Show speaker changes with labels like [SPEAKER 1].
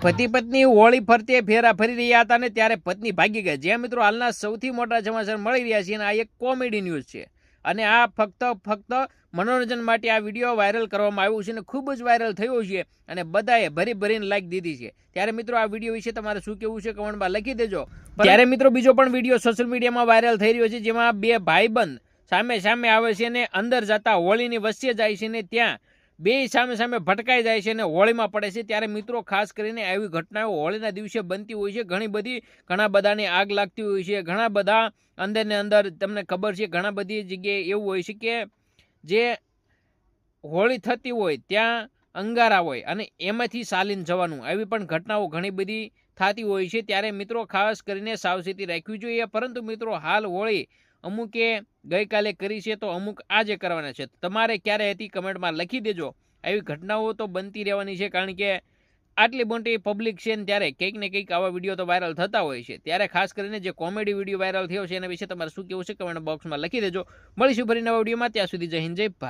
[SPEAKER 1] પતિ પત્ની હોળી ફરતે ફેરા ફરી રહ્યા હતા ને ત્યારે પત્ની ભાગી ગઈ. જે મિત્રો હાલના સૌથી મોટા સમાચાર મળી રહ્યા છે અને આ એક કોમેડી ન્યૂઝ છે અને આ ફક્ત મનોરંજન માટે આ વિડીયો વાયરલ કરવામાં આવ્યું છે અને ખૂબ જ વાયરલ થયો છે અને બધાએ ભરીને લાઈક દીધી છે. ત્યારે મિત્રો આ વિડીયો વિશે તમારે શું કહેવું છે કમેન્ટમાં લખી દેજો. ત્યારે મિત્રો બીજો પણ વિડીયો સોશિયલ મીડિયામાં વાયરલ થઈ રહ્યો છે જેમાં બે ભાઈબંધ સામે આવે છે અને અંદર જતા હોળીની વચ્ચે જાય છે ને ત્યાં બે સામે ભટકાઈ જાય છે અને હોળીમાં પડે છે. ત્યારે મિત્રો ખાસ કરીને આવી ઘટનાઓ હોળીના દિવસે બનતી હોય છે. ઘણા બધાની આગ લાગતી હોય છે. ઘણા બધા અંદરને અંદર તમને ખબર છે ઘણા બધી જગ્યાએ એવું હોય છે કે જે હોળી થતી હોય ત્યાં અંગારા હોય અને એમાંથી ચાલીને જવાનું, આવી પણ ઘટનાઓ ઘણી બધી થતી હોય છે. ત્યારે મિત્રો ખાસ કરીને સાવચેતી રાખવી જોઈએ. પરંતુ મિત્રો હાલ હોળી અમુકે ગઈકાલે કરી છે તો અમુક આજે કરવાના છે. તમારે ક્યારે હતી કમેન્ટમાં લખી દેજો. આવી ઘટનાઓ તો બનતી રહેવાની છે કારણ કે આટલી મોટી પબ્લિક છે ને ત્યારે કંઈક ને કંઈક આવા વિડીયો તો વાયરલ થતા હોય છે. ત્યારે ખાસ કરીને જે કોમેડી વિડીયો વાયરલ થયો છે એના વિશે તમારે શું કહેવું છે કમેન્ટ બોક્સમાં લખી દેજો. મળીશું ફરી નવા વિડીયોમાં. ત્યાં સુધી જય હિન્દ જય ભારત.